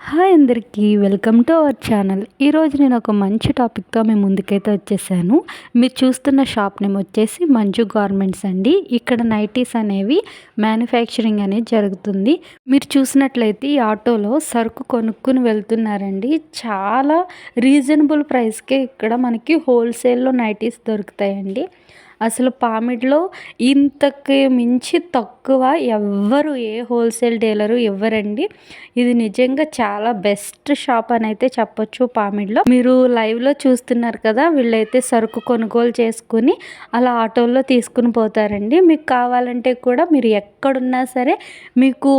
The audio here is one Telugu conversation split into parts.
హాయ్ అందరికీ వెల్కమ్ టు అవర్ ఛానల్. ఈరోజు నేను ఒక మంచి టాపిక్తో మీ ముందుకైతే వచ్చేసాను. మీరు చూస్తున్న షాప్ నేమ్ వచ్చేసి మంజు గార్మెంట్స్ అండి. ఇక్కడ నైటీస్ అనేవి మ్యానుఫ్యాక్చరింగ్ అనేది జరుగుతుంది. మీరు చూసినట్లయితే ఈ ఆటోలో సరుకు కొనుక్కుని వెళ్తున్నారండి. చాలా రీజనబుల్ ప్రైస్కే ఇక్కడ మనకి హోల్సేల్లో నైటీస్ దొరుకుతాయండి. అసలు పామిడిలో ఇంతకు మించి తక్కువ ఎవ్వరు ఏ హోల్సేల్ డీలరు ఇవ్వరండి. ఇది నిజంగా చాలా బెస్ట్ షాప్ అని అయితే చెప్పొచ్చు. పామిడిలో మీరు లైవ్లో చూస్తున్నారు కదా, వీళ్ళైతే సరుకు కొనుగోలు చేసుకుని అలా ఆటోల్లో తీసుకుని పోతారండి. మీకు కావాలంటే కూడా మీరు ఎక్కడున్నా సరే మీకు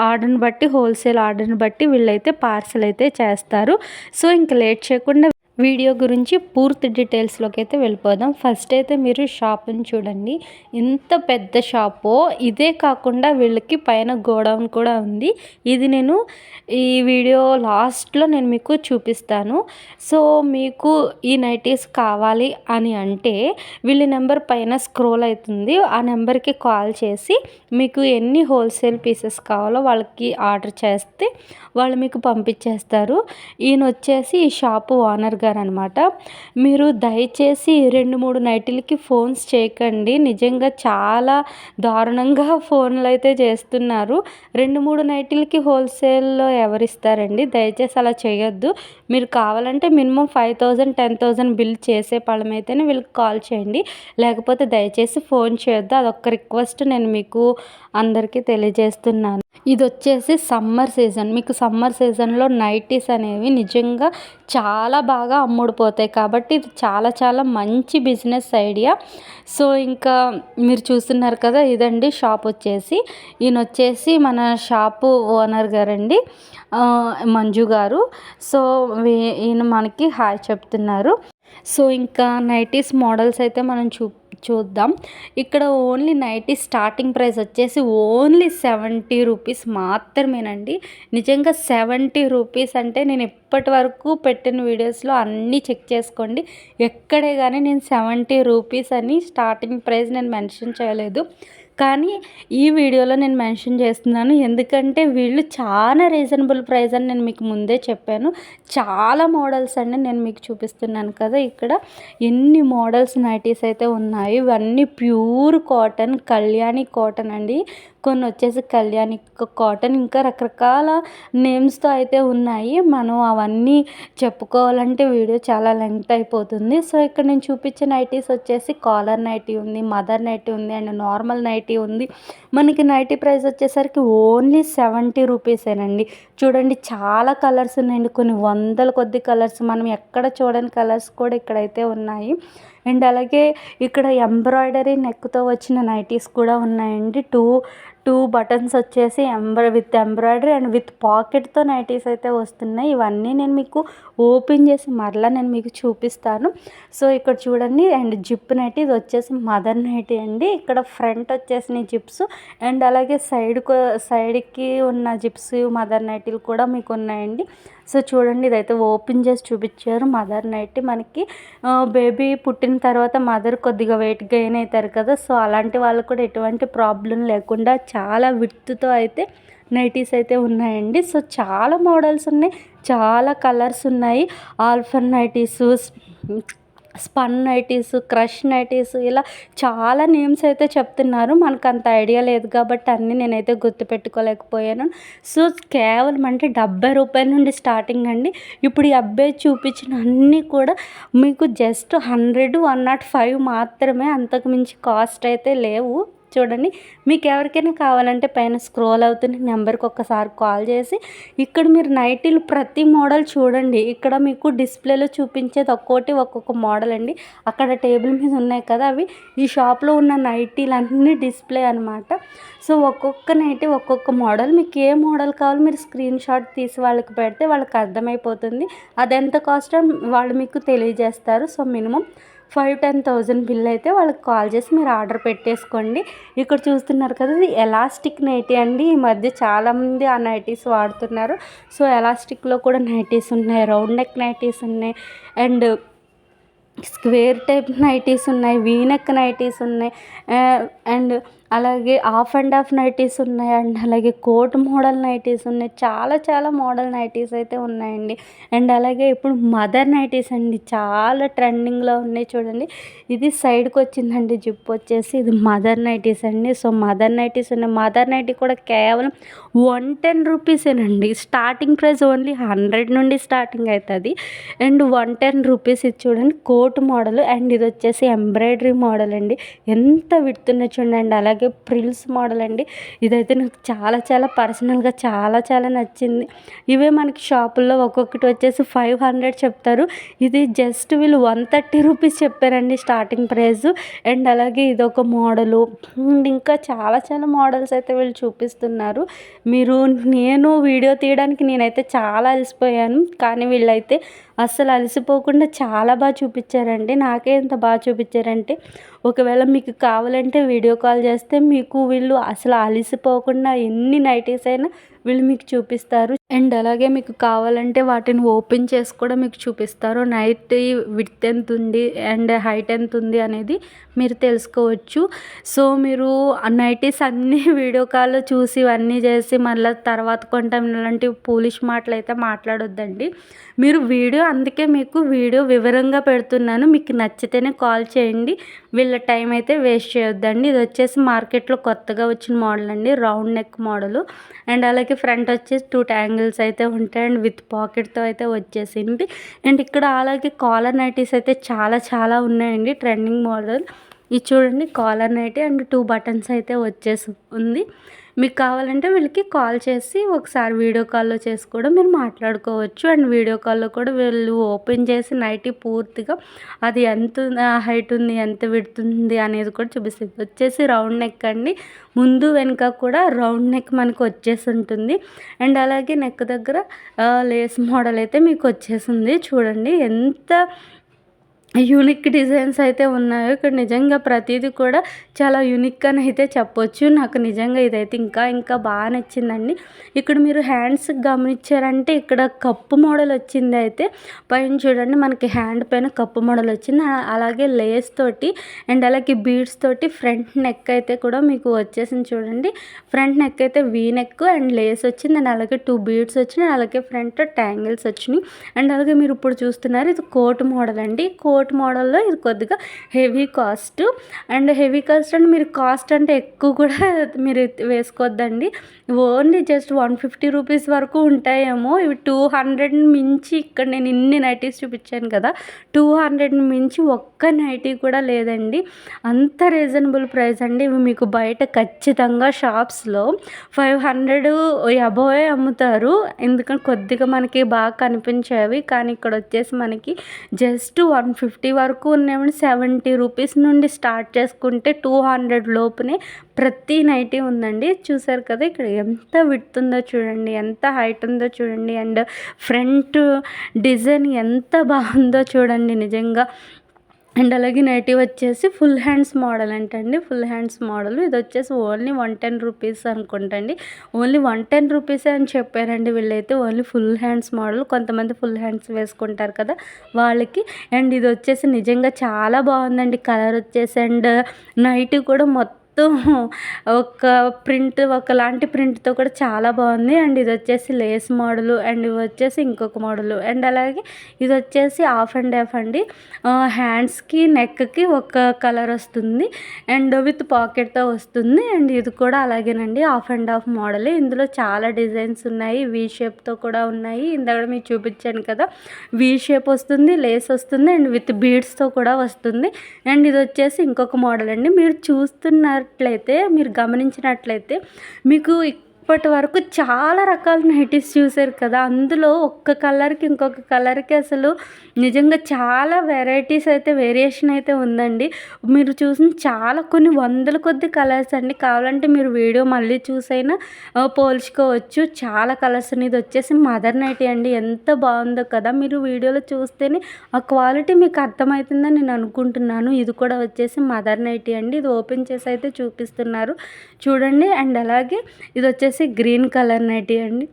ఆర్డర్ని బట్టి, హోల్సేల్ ఆర్డర్ని బట్టి వీళ్ళైతే పార్సల్ అయితే చేస్తారు. సో ఇంక లేట్ చేయకుండా వీడియో గురించి పూర్తి డీటెయిల్స్లోకి అయితే వెళ్ళిపోదాం. ఫస్ట్ అయితే మీరు షాప్ని చూడండి, ఎంత పెద్ద షాపో. ఇదే కాకుండా వీళ్ళకి పైన గోడౌన్ కూడా ఉంది. ఇది నేను ఈ వీడియో లాస్ట్లో నేను మీకు చూపిస్తాను. సో మీకు ఈ నైటీస్ కావాలి అని అంటే వీళ్ళ నెంబర్ పైన స్క్రోల్ అవుతుంది. ఆ నెంబర్కి కాల్ చేసి మీకు ఎన్ని హోల్సేల్ పీసెస్ కావాలో వాళ్ళకి ఆర్డర్ చేస్తే వాళ్ళు మీకు పంపించేస్తారు. ఈయన వచ్చేసి ఈ షాపు ఓనర్ గారు అనమాట. మీరు దయచేసి 2-3 నైటీలకి ఫోన్స్ చేయకండి. నిజంగా చాలా దారుణంగా ఫోన్లు అయితే చేస్తున్నారు. 2-3 నైటీలకి హోల్సేల్లో ఎవరిస్తారండి? దయచేసి అలా చేయొద్దు. మీరు కావాలంటే మినిమం 5,000 10,000 బిల్ చేసే పళ్ళమైతేనే వీళ్ళకి కాల్ చేయండి. లేకపోతే దయచేసి ఫోన్ చేయొద్దు. అదొక్క రిక్వెస్ట్ నేను మీకు అందరికీ తెలియజేస్తున్నాను. ఇది వచ్చేసి సమ్మర్ సీజన్. మీకు సమ్మర్ సీజన్లో నైటీస్ అనేవి నిజంగా చాలా బాగా అమ్ముడుపోతాయి. కాబట్టి ఇది చాలా చాలా మంచి బిజినెస్ ఐడియా. సో ఇంకా మీరు చూస్తున్నారు కదా, ఇదండి షాప్ వచ్చేసి. ఈయన వచ్చేసి మన షాపు ఓనర్ గారండి, మంజు గారు. సో ఈయన మనకి హాయ్ చెప్తున్నారు. సో ఇంకా నైటీస్ మోడల్స్ అయితే మనం చూద్దాం. ఇక్కడ ఓన్లీ నైటీ స్టార్టింగ్ ప్రైస్ వచ్చేసి ఓన్లీ 70 రూపీస్ మాత్రమేనండి. నిజంగా 70 రూపీస్ అంటే నేను ఇప్పటి వరకు పెట్టిన వీడియోస్లో అన్నీ చెక్ చేసుకోండి. ఎక్కడే కానీ నేను 70 రూపీస్ అని స్టార్టింగ్ ప్రైస్ నేను మెన్షన్ చేయలేదు. కానీ ఈ వీడియోలో నేను మెన్షన్ చేస్తున్నాను, ఎందుకంటే వీళ్ళు చాలా రీజనబుల్ ప్రైస్ అని నేను మీకు ముందే చెప్పాను. చాలా మోడల్స్ అండి నేను మీకు చూపిస్తున్నాను కదా. ఇక్కడ ఎన్ని మోడల్స్ నైటీస్ అయితే ఉన్నాయి. ఇవన్నీ ప్యూర్ కాటన్, కళ్యాణి కాటన్ అండి. కొన్ని వచ్చేసి కళ్యాణి కాటన్, ఇంకా రకరకాల నేమ్స్తో అయితే ఉన్నాయి. మనం అవన్నీ చెప్పుకోవాలంటే వీడియో చాలా లెంగ్త్ అయిపోతుంది. సో ఇక్కడ నేను చూపించే నైటీస్ వచ్చేసి కాలర్ నైటీ ఉంది, మదర్ నైటీ ఉంది, అండ్ నార్మల్ నైటీ ఉంది. మనకి నైటీ ప్రైస్ వచ్చేసరికి ఓన్లీ 70 రూపీసేనండి. చూడండి చాలా కలర్స్ ఉన్నాయండి, కొన్ని వందల కొద్ది కలర్స్, మనం ఎక్కడ చూడని కలర్స్ కూడా ఇక్కడైతే ఉన్నాయి. అండ్ అలాగే ఇక్కడ ఎంబ్రాయిడరీ నెక్తో వచ్చిన నైటీస్ కూడా ఉన్నాయండి. టూ బటన్స్ వచ్చేసి విత్ ఎంబ్రాయిడరీ అండ్ విత్ పాకెట్తో నైటీస్ అయితే వస్తున్నాయి. ఇవన్నీ నేను మీకు ఓపెన్ చేసి మరలా నేను మీకు చూపిస్తాను. సో ఇక్కడ చూడండి, అండ్ జిప్ నైటీ, ఇది వచ్చేసి మదర్ నైటీ అండి. ఇక్కడ ఫ్రంట్ వచ్చేసి జిప్స్ అండ్ అలాగే సైడ్కి ఉన్న జిప్స్ మదర్ నైటీలు కూడా మీకు ఉన్నాయండి. సో చూడండి, ఇదైతే ఓపెన్ చేసి చూపించారు మదర్ నైటీ. మనకి బేబీ పుట్టిన తర్వాత మదర్ కొద్దిగా వెయిట్ గెయిన్ అవుతారు కదా, సో అలాంటి వాళ్ళకు కూడా ఎటువంటి ప్రాబ్లం లేకుండా చాలా విడ్త్తో అయితే నైటీస్ అయితే ఉన్నాయండి. సో చాలా మోడల్స్ ఉన్నాయి, చాలా కలర్స్ ఉన్నాయి. ఆల్ఫర్ nighties, spun nighties, crush nighties, ఇలా చాలా నేమ్స్ అయితే చెప్తున్నారు. మనకు అంత ఐడియా లేదు కాబట్టి అన్నీ నేనైతే గుర్తుపెట్టుకోలేకపోయాను. సో కేవలం అంటే 70 రూపాయల నుండి స్టార్టింగ్ అండి. ఇప్పుడు ఈ అబ్బాయి చూపించిన అన్నీ కూడా మీకు జస్ట్ 100, 105 మాత్రమే, అంతకు మించి కాస్ట్ అయితే లేవు. చూడండి, మీకు ఎవరికైనా కావాలంటే పైన స్క్రోల్ అవుతున్న నెంబర్కి ఒక్కసారి కాల్ చేసి ఇక్కడ మీరు నైటీలు ప్రతి మోడల్ చూడండి. ఇక్కడ మీకు డిస్ప్లేలో చూపించేది ఒక్కొక్క మోడల్ అండి. అక్కడ టేబుల్ మీద ఉన్నాయి కదా, అవి ఈ షాప్లో ఉన్న నైటీలు అన్నీ డిస్ప్లే అనమాట. సో ఒక్కొక్క నైటీ ఒక్కొక్క మోడల్, మీకు ఏ మోడల్ కావాలో మీరు స్క్రీన్ షాట్ తీసి వాళ్ళకి పెడితే వాళ్ళకి అర్థమైపోతుంది. అదెంత కాస్ట్ వాళ్ళు మీకు తెలియజేస్తారు. సో మినిమం 5,000-10,000 బిల్ అయితే వాళ్ళకి కాల్ చేసి మీరు ఆర్డర్ పెట్టేసుకోండి. ఇక్కడ చూస్తున్నారు కదా, ఇది ఎలాస్టిక్ నైటీ అండి. ఈ మధ్య చాలామంది ఆ నైటీస్ వాడుతున్నారు. సో ఎలాస్టిక్లో కూడా నైటీస్ ఉన్నాయి, రౌండ్ నెక్ నైటీస్ ఉన్నాయి, అండ్ స్క్వేర్ టైప్ నైటీస్ ఉన్నాయి, వీనెక్ నైటీస్ ఉన్నాయి, అండ్ అలాగే హాఫ్ అండ్ హాఫ్ నైటీస్ ఉన్నాయండి. అలాగే కోట్ మోడల్ నైటీస్ ఉన్నాయి. చాలా చాలా మోడల్ నైటీస్ అయితే ఉన్నాయండి. అండ్ అలాగే ఇప్పుడు మదర్ నైటీస్ అండి, చాలా ట్రెండింగ్లో ఉన్నాయి చూడండి. ఇది సైడ్కి వచ్చిందండి జిప్ వచ్చేసి. ఇది మదర్ నైటీస్ అండి. సో మదర్ నైటీస్ ఉన్నాయి. మదర్ నైటీ కూడా కేవలం 110 రూపీసేనండి. స్టార్టింగ్ ప్రైస్ ఓన్లీ 100 నుండి స్టార్టింగ్ అవుతుంది. And 110 rupees. ఇది చూడండి కోట్ మోడల్. అండ్ ఇది వచ్చేసి ఎంబ్రాయిడరీ మోడల్ అండి. ఎంత విడుతున్నాయి చూడండి. అలాగే ప్రిల్స్ మోడల్ అండి. ఇదైతే నాకు చాలా చాలా పర్సనల్గా చాలా చాలా నచ్చింది. ఇవే మనకి షాపుల్లో ఒక్కొక్కటి వచ్చేసి 500 చెప్తారు. ఇది జస్ట్ వీళ్ళు 130 రూపీస్ చెప్పారండి స్టార్టింగ్ ప్రైస్. అండ్ అలాగే ఇదొక మోడలు. ఇంకా చాలా చాలా మోడల్స్ అయితే వీళ్ళు చూపిస్తున్నారు. నేను వీడియో తీయడానికి నేనైతే చాలా అలసిపోయాను. కానీ వీళ్ళైతే అస్సలు అలసిపోకుండా చాలా బాగా చూపించారండి. నాకే ఎంత బాగా చూపించారంటే, ఒకవేళ మీకు కావాలంటే వీడియో కాల్ చేస్తే మీకు వీళ్ళు అసలు అలసిపోకుండా ఎన్ని నైటీస్ అయినా వీళ్ళు మీకు చూపిస్తారు. అండ్ అలాగే మీకు కావాలంటే వాటిని ఓపెన్ చేసి కూడా మీకు చూపిస్తారు. నైటీ విడ్త్ ఎంత ఉంది అండ్ హైట్ ఎంత ఉంది అనేది మీరు తెలుసుకోవచ్చు. సో మీరు ఆ నైటీస్ అన్నీ వీడియో కాల్లో చూసి ఇవన్నీ చేసి మళ్ళీ తర్వాత కొంటాం ఇలాంటి పూలిష్ మాటలు అయితే మాట్లాడొద్దండి. మీరు అందుకే మీకు వీడియో వివరంగా పెడుతున్నాను. మీకు నచ్చితేనే కాల్ చేయండి. వీళ్ళ టైం అయితే వేస్ట్ చేయొద్దండి. ఇది వచ్చేసి మార్కెట్లో కొత్తగా వచ్చిన మోడల్ అండి, రౌండ్ నెక్ మోడలు. అండ్ అలాగే ఫ్రంట్ వచ్చేసి 2 ట్యాంగిల్స్ అయితే ఉంటాయి. అండ్ విత్ పాకెట్తో అయితే వచ్చేసింది. అండ్ ఇక్కడ అలాగే కాలర్ నైటీస్ అయితే చాలా చాలా ఉన్నాయండి, ట్రెండింగ్ మోడల్. ఇది చూడండి కాలర్ నైటీ అండ్ 2 బటన్స్ అయితే వచ్చేసి ఉంది. మీకు కావాలంటే వీళ్ళకి కాల్ చేసి ఒకసారి వీడియో కాల్లో చేసి కూడా మీరు మాట్లాడుకోవచ్చు. అండ్ వీడియో కాల్లో కూడా వీళ్ళు ఓపెన్ చేసి నైటీ పూర్తిగా అది ఎంత హైట్ ఉంది, ఎంత విడ్త్ ఉంది అనేది కూడా చూపిస్తుంది. వచ్చేసి రౌండ్ నెక్ అండి. ముందు వెనుక కూడా రౌండ్ నెక్ మనకు వచ్చేసి ఉంటుంది. అండ్ అలాగే నెక్ దగ్గర లేస్ మోడల్ అయితే మీకు వచ్చేసింది. చూడండి ఎంత యూనిక్ డిజైన్స్ అయితే ఉన్నాయో. ఇక్కడ నిజంగా ప్రతిదీ కూడా చాలా యూనిక్ అని అయితే చెప్పొచ్చు. నాకు నిజంగా ఇదైతే ఇంకా ఇంకా బాగా నచ్చిందండి. ఇక్కడ మీరు హ్యాండ్స్ గమనించారంటే ఇక్కడ కప్పు మోడల్ వచ్చింది. అయితే పైన చూడండి మనకి హ్యాండ్ పైన కప్పు మోడల్ వచ్చింది. అలాగే లేస్ తోటి అండ్ అలాగే బీడ్స్ తోటి ఫ్రంట్ నెక్ అయితే కూడా మీకు వచ్చేసింది. చూడండి ఫ్రంట్ నెక్ అయితే వీ నెక్ అండ్ లేస్ వచ్చింది. అండ్ అలాగే 2 బీడ్స్ వచ్చినాయి. అలాగే ఫ్రంట్ ట్యాంగిల్స్ వచ్చినాయి. అండ్ అలాగే మీరు ఇప్పుడు చూస్తున్నారు ఇది కోట్ మోడల్ అండి. కోట్ మోడల్లో ఇది కొద్దిగా heavy cost. And heavy cost అంటే మీరు కాస్ట్ అంటే ఎక్కువ కూడా మీరు వేసుకోవద్దండి. ఓన్లీ జస్ట్ 150 రూపీస్ వరకు ఉంటాయేమో. ఇవి 200 మించి ఇక్కడ నేను ఇన్ని నైటీస్ చూపించాను కదా, 200 మించి ఒక్క నైటీ కూడా లేదండి. అంత రీజనబుల్ ప్రైస్ అండి. ఇవి మీకు బయట ఖచ్చితంగా షాప్స్లో 500 అబోవే అమ్ముతారు. ఎందుకంటే కొద్దిగా మనకి బాగా కనిపించేవి. కానీ ఇక్కడ వచ్చేసి మనకి జస్ట్ 150 వరకు ఉన్నాయని 70 రూపీస్ నుండి స్టార్ట్ చేసుకుంటే 200 లోపునే ప్రతి నైటీ ఉందండి. చూసారు కదా ఇక్కడ ఎంత విడ్త్ ఉందో చూడండి, ఎంత హైట్ ఉందో చూడండి. అండ్ ఫ్రంట్ డిజైన్ ఎంత బాగుందో చూడండి నిజంగా. అండ్ అలాగే నైటీ వచ్చేసి ఫుల్ హ్యాండ్స్ మోడల్ అంటండి. ఫుల్ హ్యాండ్స్ మోడల్ ఇది వచ్చేసి ఓన్లీ 110 రూపీస్ అనుకుంటండి. ఓన్లీ 110 రూపీసే అని చెప్పారండి వీళ్ళైతే. Only full hands model. కొంతమంది ఫుల్ హ్యాండ్స్ వేసుకుంటారు కదా వాళ్ళకి. అండ్ ఇది వచ్చేసి నిజంగా చాలా బాగుందండి కలర్ వచ్చేసి. అండ్ నైటీ కూడా మొత్తం ఒక ప్రింట్ ఒకలాంటి ప్రింట్తో కూడా చాలా బాగుంది. అండ్ ఇది వచ్చేసి లేస్ మోడలు. అండ్ ఇవి వచ్చేసి ఇంకొక మోడలు. అండ్ అలాగే ఇది వచ్చేసి హాఫ్ అండ్ హాఫ్ అండి. హ్యాండ్స్కి నెక్కి ఒక కలర్ వస్తుంది అండ్ విత్ పాకెట్తో వస్తుంది. అండ్ ఇది కూడా అలాగేనండి హాఫ్ అండ్ హాఫ్ మోడల్. ఇందులో చాలా డిజైన్స్ ఉన్నాయి, వీ షేప్తో కూడా ఉన్నాయి. ఇందాక మీకు చూపించాను కదా, వీ షేప్ వస్తుంది, లేస్ వస్తుంది అండ్ విత్ బీడ్స్తో కూడా వస్తుంది. అండ్ ఇది వచ్చేసి ఇంకొక మోడల్ అండి. మీరు మీరు గమనించినట్లయితే మీకు ఇప్పటి వరకు చాలా రకాల నైటీస్ చూసారు కదా, అందులో ఒక్క కలర్కి ఇంకొక కలర్కి అసలు నిజంగా చాలా వెరైటీస్ అయితే వేరియేషన్ అయితే ఉందండి. మీరు చూసిన చాలా కొన్ని వందల కొద్ది కలర్స్ అండి. కావాలంటే మీరు వీడియో మళ్ళీ చూసైనా పోల్చుకోవచ్చు. చాలా కలర్స్ అనేది వచ్చేసి మదర్ నైటీ అండి. ఎంత బాగుందో కదా, మీరు వీడియోలో చూస్తేనే ఆ క్వాలిటీ మీకు అర్థమవుతుందని నేను అనుకుంటున్నాను. ఇది కూడా వచ్చేసి మదర్ నైటీ అండి. ఇది ఓపెన్ చేసి అయితే చూపిస్తున్నారు చూడండి. అండ్ అలాగే ఇది వచ్చేసి గ్రీన్ కలర్ నైటీ అండి.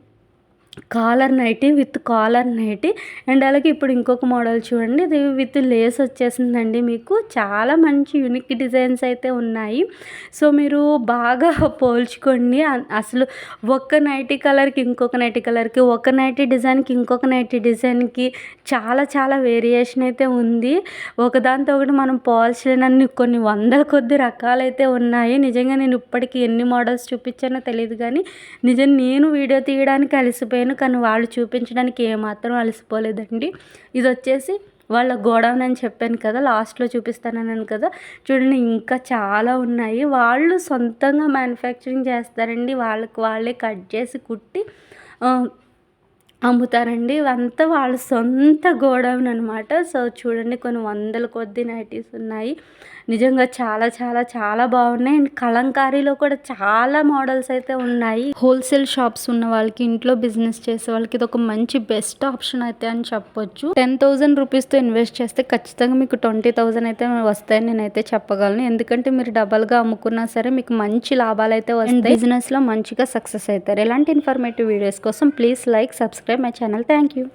Collar nightie with collar nightie and అలాగే ఇప్పుడు ఇంకొక మోడల్ చూడండి, ఇది విత్ లేస్ వచ్చేసిందండి. మీకు చాలా మంచి యూనిక్ డిజైన్స్ అయితే ఉన్నాయి. సో మీరు బాగా పోల్చుకోండి. అసలు ఒక్క నైటీ కలర్కి ఇంకొక నైటీ కలర్కి, ఒక నైటీ డిజైన్కి ఇంకొక నైటీ డిజైన్కి చాలా చాలా వేరియేషన్ అయితే ఉంది. ఒకదాంతో ఒకటి మనం పోల్చలేనన్ని కొన్ని వందల కొద్ది రకాలైతే ఉన్నాయి. నిజంగా నేను ఇప్పటికి ఎన్ని మోడల్స్ చూపించానో తెలియదు, కానీ నేను వీడియో తీయడానికి అలసిపోయాను, కానీ వాళ్ళు చూపించడానికి ఏమాత్రం అలసిపోలేదండి. ఇది వచ్చేసి వాళ్ళ గోడౌన్ అని చెప్పాను కదా, లాస్ట్లో చూపిస్తానన్నాను కదా, చూడండి ఇంకా చాలా ఉన్నాయి. వాళ్ళు సొంతంగా మ్యానుఫ్యాక్చరింగ్ చేస్తారండి. వాళ్ళే కట్ చేసి కుట్టి అమ్ముతారండి. ఇవంతా వాళ్ళ సొంత గోడౌన్ అనమాట. సో చూడండి కొన్ని వందల కొద్ది నైటీస్ ఉన్నాయి. నిజంగా చాలా చాలా చాలా బాగున్నాయి. అండ్ కలంకారీలో కూడా చాలా మోడల్స్ అయితే ఉన్నాయి. హోల్సేల్ షాప్స్ ఉన్న వాళ్ళకి, ఇంట్లో బిజినెస్ చేసే వాళ్ళకి ఇది ఒక మంచి బెస్ట్ ఆప్షన్ అయితే అని చెప్పొచ్చు. 10,000 రూపీస్తో ఇన్వెస్ట్ చేస్తే ఖచ్చితంగా మీకు 20,000 అయితే వస్తాయని నేనైతే చెప్పగలను. ఎందుకంటే మీరు డబల్గా అమ్ముకున్నా సరే మీకు మంచి లాభాలు అయితే వస్తాయి. బిజినెస్లో మంచిగా సక్సెస్ అవుతారు. ఇలాంటి ఇన్ఫర్మేటివ్ వీడియోస్ కోసం please like, subscribe my channel. Thank you.